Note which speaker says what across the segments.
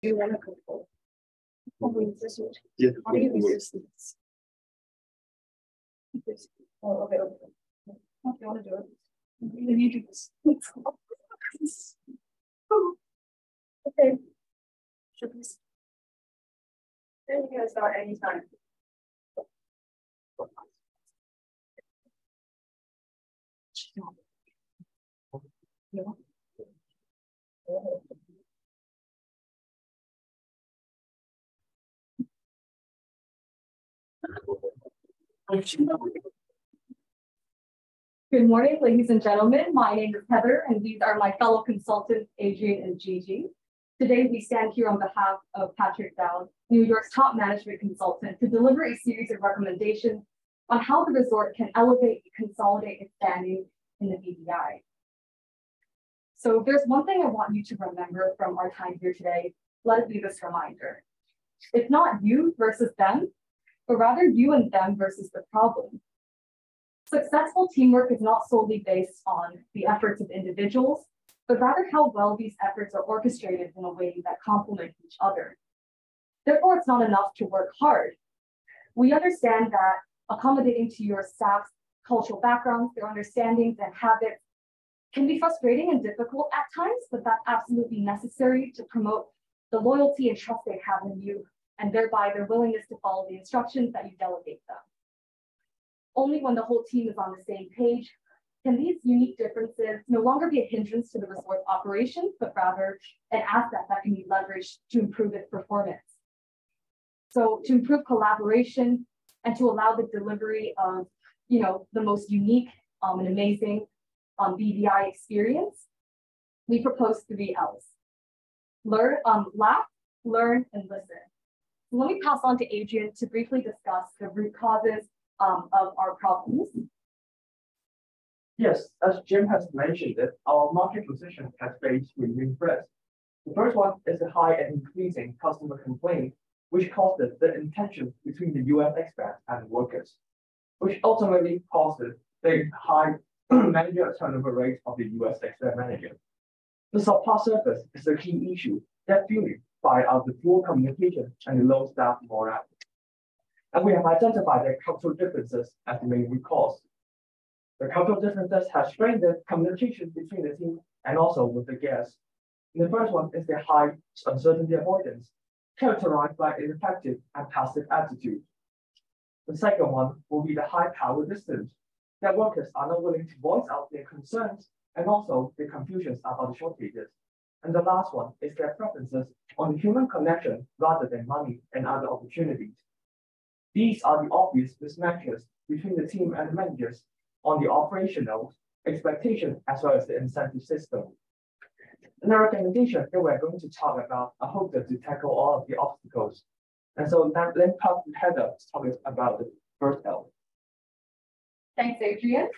Speaker 1: Do you want to control?
Speaker 2: Yeah.
Speaker 1: How do you resist this? Oh, okay. Okay. If you want to do it, you need to do this. Okay. Sure, please. Then you can start anytime. Yeah.
Speaker 3: Good morning, ladies and gentlemen. My name is Heather, and these are my fellow consultants, Adrian and Gigi. Today, we stand here on behalf of Patrick Dowd, New York's top management consultant, to deliver a series of recommendations on how the resort can elevate and consolidate its standing in the BVI. So if there's one thing I want you to remember from our time here today, let it be this reminder. It's not you versus them, but rather you and them versus the problem. Successful teamwork is not solely based on the efforts of individuals, but rather how well these efforts are orchestrated in a way that complement each other. Therefore, it's not enough to work hard. We understand that accommodating to your staff's cultural backgrounds, their understandings and habits can be frustrating and difficult at times, but that's absolutely necessary to promote the loyalty and trust they have in you, and thereby their willingness to follow the instructions that you delegate them. Only when the whole team is on the same page can these unique differences no longer be a hindrance to the resort's operations, but rather an asset that can be leveraged to improve its performance. So to improve collaboration and to allow the delivery of, the most unique and amazing BVI experience, we propose 3 L's. Laugh, learn, and listen. So let me pass on to Adrian to briefly discuss the root causes of our problems.
Speaker 2: Yes, as Jim has mentioned it, our market position has faced 3 main threats. The first one is the high and increasing customer complaint, which causes the tension between the US expats and workers, which ultimately causes the high manager turnover rate of the US expat manager. The subpar service is the key issue that fueled by the poor communication and the low staff morale. And we have identified the cultural differences as the main root cause. The cultural differences have strained the communication between the team and also with the guests. And the first one is the high uncertainty avoidance, characterized by ineffective and passive attitude. The second one will be the high power distance, that workers are not willing to voice out their concerns and also the confusions about the shortages. And the last one is their preferences on the human connection rather than money and other opportunities. These are the obvious mismatches between the team and the managers on the operational expectation as well as the incentive system. In our recommendation that we're going to talk about, I hope that to tackle all of the obstacles. And so let me pass to Heather to talk about the first L.
Speaker 3: Thanks, Adrian.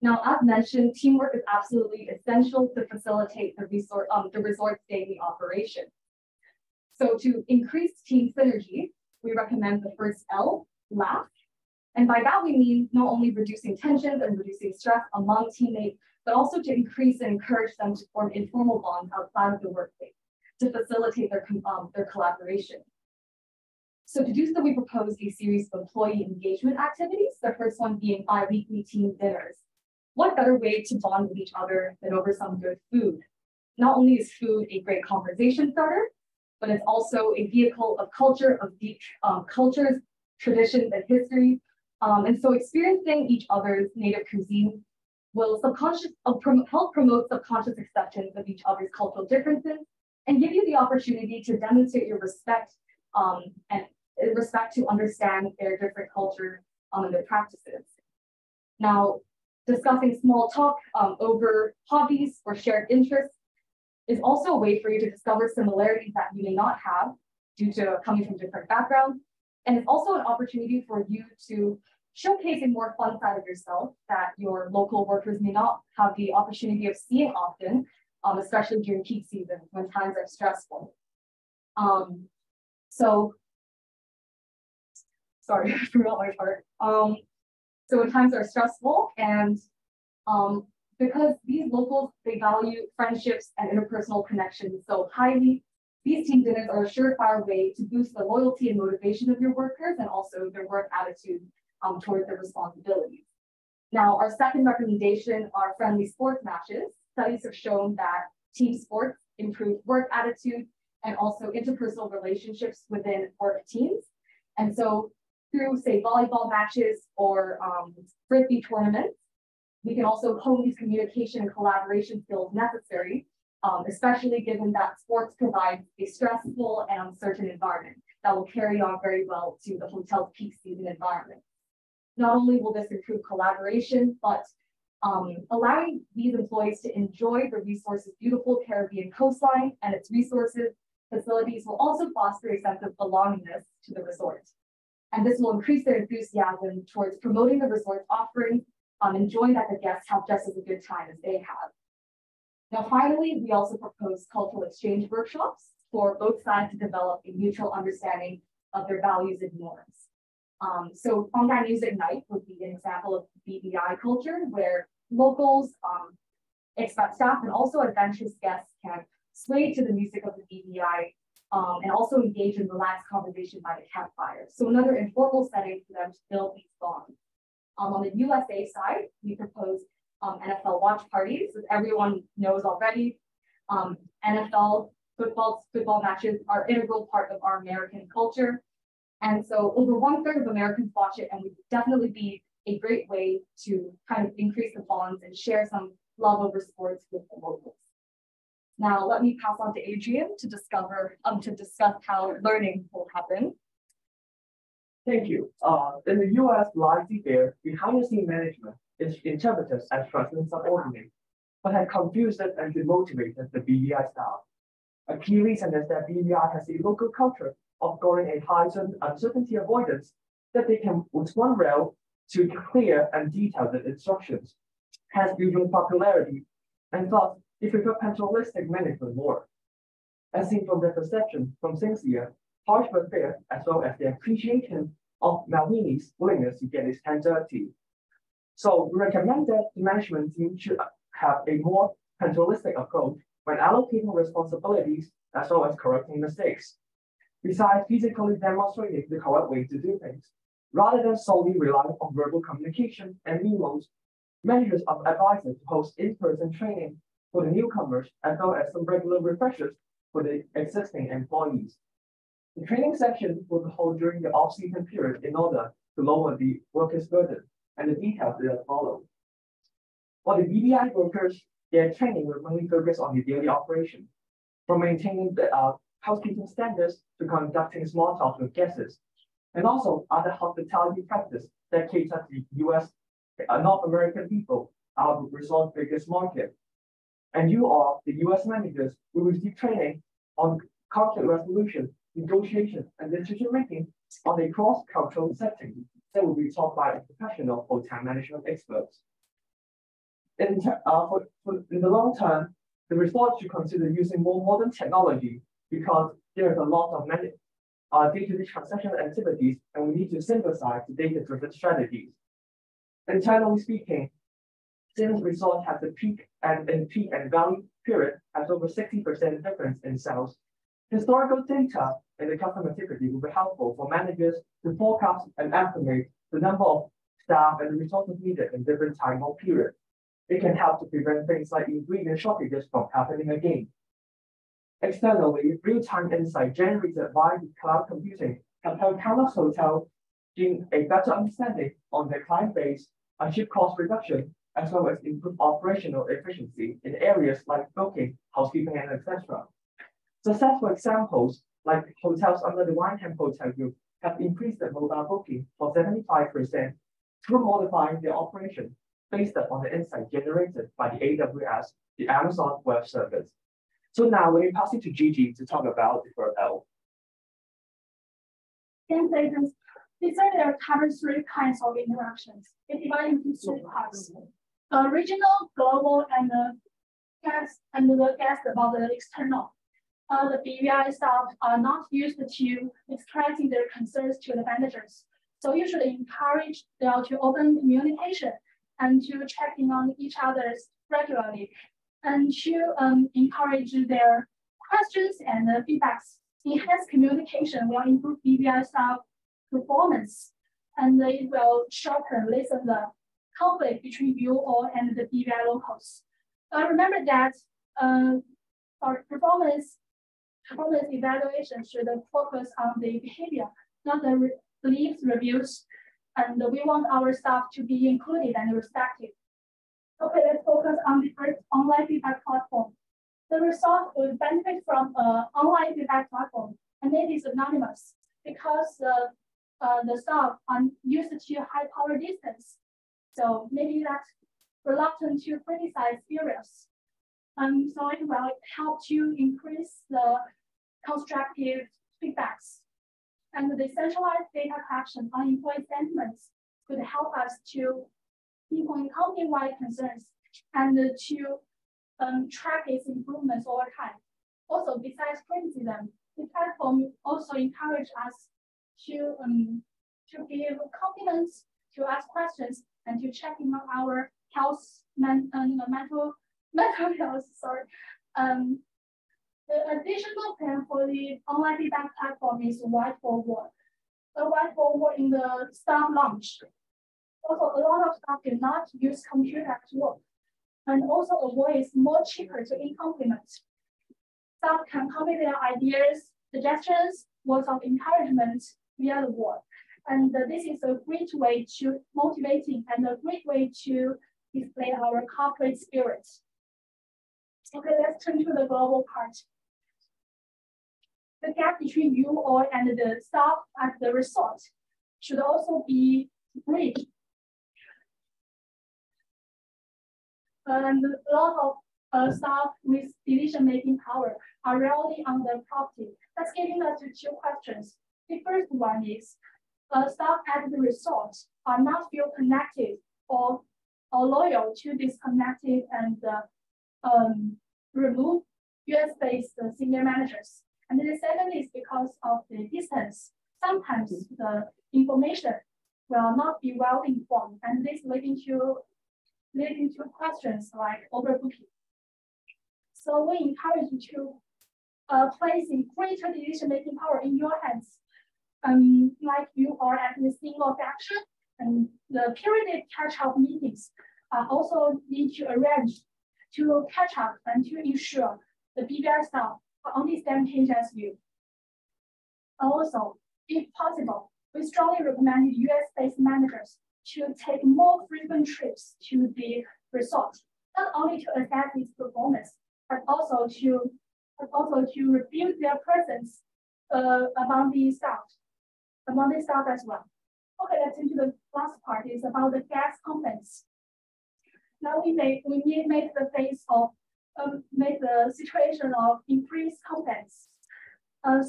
Speaker 3: Now, as mentioned, teamwork is absolutely essential to facilitate the resort's daily operation. So to increase team synergy, we recommend the first L, laugh. And by that, we mean not only reducing tensions and reducing stress among teammates, but also to increase and encourage them to form informal bonds outside of the workplace to facilitate their collaboration. So to do so, we propose a series of employee engagement activities, the first one being bi-weekly team dinners. What better way to bond with each other than over some good food? Not only is food a great conversation starter, but it's also a vehicle of culture, of deep cultures, traditions, and history. And so experiencing each other's native cuisine will help promote subconscious acceptance of each other's cultural differences and give you the opportunity to demonstrate your respect and respect to understand their different culture and their practices. Now, discussing small talk over hobbies or shared interests is also a way for you to discover similarities that you may not have due to coming from different backgrounds. And it's also an opportunity for you to showcase a more fun side of yourself that your local workers may not have the opportunity of seeing often, especially during peak season when times are stressful. Sorry, I forgot my part. So when times are stressful and because these locals, they value friendships and interpersonal connections so highly, These team dinners are a surefire way to boost the loyalty and motivation of your workers and also their work attitude towards their responsibilities. Now, our second recommendation are friendly sports matches. Studies have shown that team sports improve work attitude and also interpersonal relationships within work teams. And so through, say, volleyball matches or frisbee tournaments, we can also hone these communication and collaboration skills necessary, especially given that sports provides a stressful and uncertain environment that will carry on very well to the hotel's peak season environment. Not only will this improve collaboration, but allowing these employees to enjoy the resources' beautiful Caribbean coastline and its resources, facilities will also foster a sense of belongingness to the resort. And this will increase their enthusiasm towards promoting the resort's offerings, enjoying that the guests have just as a good time as they have. Now, finally, we also propose cultural exchange workshops for both sides to develop a mutual understanding of their values and norms. So Fungi Music Night would be an example of BVI culture, where locals, expat staff, and also adventurous guests can sway to the music of the BVI and also engage in relaxed conversation by the campfire. So another informal setting for them to build these bonds. On the USA side, we propose NFL watch parties, as everyone knows already. NFL football matches are an integral part of our American culture. And so over 1/3 of Americans watch it, and would definitely be a great way to kind of increase the bonds and share some love over sports with the locals. Now, let me pass on to Adrian to discuss how learning will happen.
Speaker 2: Thank you. In the US live there, behind the scene management is interpreted as trusted subordinate, but had confused and demotivated the BVI staff. A key reason is that BVI has a local culture of going a high uncertainty avoidance that they can with one rail to clear and detailed instructions, has usual popularity, and thus they prefer paternalistic management more. As seen from their perception from sincere, harsh but fair, as well as the appreciation of Malvini's willingness to get his hands dirty. So we recommend that the management team should have a more paternalistic approach when allocating responsibilities as well as correcting mistakes. Besides physically demonstrating the correct way to do things, rather than solely relying on verbal communication and memos, managers are advised to host in-person training for the newcomers as well as some regular refreshers for the existing employees. The training section will be held during the off-season period in order to lower the workers' burden, and the details will follow. For the BVI workers, their training will mainly focus on the daily operation, from maintaining the housekeeping standards to conducting small talk with guests, and also other hospitality practice that cater to the US, North American people, our resort's biggest market. And you are the US managers who receive training on conflict resolution, negotiation, and decision making on a cross-cultural setting that will be taught by professional hotel management experts. In the long term, the resort should consider using more modern technology because there is a lot of day-to-day transactional activities, and we need to synthesize the data-driven strategies. Internally speaking, since resort has a peak and value period has over 60% difference in sales, historical data in the customer activity will be helpful for managers to forecast and estimate the number of staff and the resources needed in different time or periods. It can help to prevent things like ingredient shortages from happening again. Externally, real-time insight generated by cloud computing can help countless hotels gain a better understanding on their client base, achieve cost reduction, as well as improve operational efficiency in areas like booking, housekeeping, and etc. Successful examples like hotels under the Wineham Hotel Group have increased their mobile booking for 75% through modifying their operation based on the insight generated by the AWS, the Amazon Web Service. So now let me pass it to Gigi to talk about the third L.
Speaker 1: Thanks, Adrian. This area covers 3 kinds of interactions. It divides into 3 parts: regional, global, and the guest about the external. The BVI staff are not used to expressing their concerns to the managers, so usually encourage them to open communication and to check in on each other regularly, and to encourage their questions and feedbacks. Enhanced communication will improve BVI staff performance, and it will lessen the conflict between you all and the BVI locals. Remember that our performance evaluation should focus on the behavior, not the beliefs reviews, and we want our staff to be included and respected. Okay, let's focus on the first online feedback platform. The result will benefit from an online feedback platform, and it is anonymous because the staff are used to high power distance. So maybe that's reluctant to criticize areas. So it will help to increase the constructive feedbacks. And the centralized data collection on employee sentiments could help us to pinpoint company-wide concerns and to track its improvements over time. Also, besides criticism, the platform also encourage us to give compliments, to ask questions, and to check in on our mental health. Sorry. The additional plan for the online feedback platform is whiteboard. A whiteboard in the staff lounge. Also, a lot of staff do not use computer at work, and also a voice is more cheaper to implement. Staff can convey their ideas, suggestions, words of encouragement via the board. And this is a great way to motivating and a great way to display our corporate spirit. Okay, let's turn to the global part. The gap between you all and the staff at the resort should also be bridged. And a lot of staff with decision-making power are rarely on the property. That's giving us two questions. The first one is, staff at the resort are not feel connected or loyal to disconnected and remove US-based senior managers. And the second is because of the distance. Sometimes the information will not be well informed, and this leading to questions like overbooking. So we encourage you to place in greater decision-making power in your hands. Like you are at the single faction, and the periodic catch-up meetings also need to arrange to catch up and to ensure the BVI staff are on the same page as you. Also, if possible, we strongly recommend US-based managers to take more frequent trips to the resort, not only to assess its performance, but also to rebuild their presence among the staff as well. Okay, let's into the last part. Is about the gas complaints. Now we make the situation of increased complaints.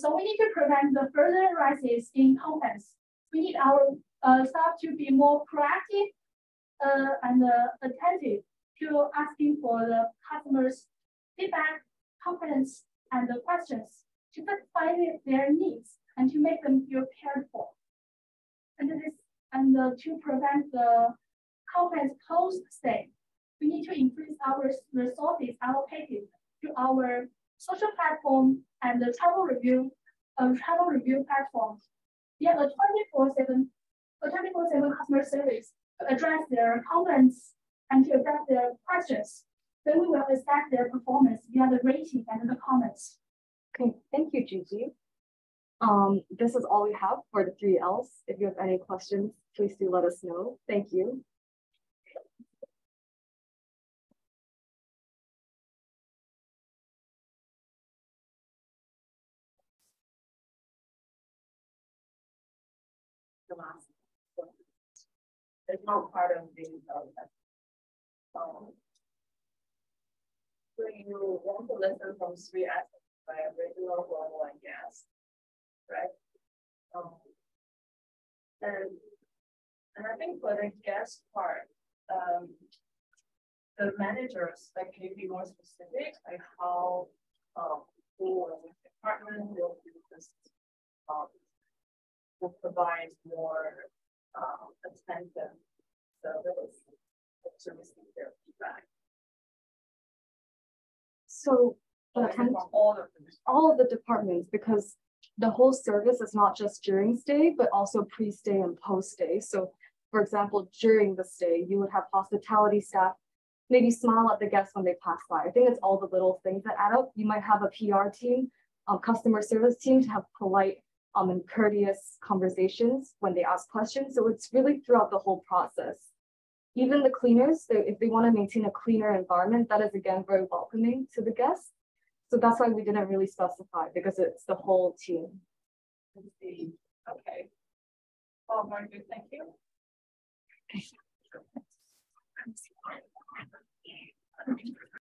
Speaker 1: So we need to prevent the further rises in complaints. We need our staff to be more proactive and attentive to asking for the customers' feedback, complaints, and the questions to satisfy their needs and to make them feel cared for. And to prevent the complaints post-stay, we need to increase our resources allocated to our social platform and the travel review platforms. We have a 24/7 customer service to address their complaints and to address their questions. Then we will assess their performance via the rating and the comments.
Speaker 3: Okay, thank you, Gigi. This is all we have for the 3 Ls. If you have any questions, please do let us know. Thank you.
Speaker 4: The last one. It's not part of the so you want to listen from 3 aspects, right? Regional, global, and gas, right? And I think for the gas part, the managers, like, can you be more specific, like how who or which department will do this, will provide more attentive service to receive their feedback?
Speaker 3: So All of the departments, because the whole service is not just during stay, but also pre-stay and post-stay. So for example, during the stay, you would have hospitality staff maybe smile at the guests when they pass by. I think it's all the little things that add up. You might have a PR team, customer service team to have polite and courteous conversations when they ask questions. So it's really throughout the whole process. Even the cleaners, if they want to maintain a cleaner environment, that is again very welcoming to the guests. So that's why we didn't really specify, because it's the whole team.
Speaker 4: Okay. Oh, very good. Thank you.
Speaker 3: Okay.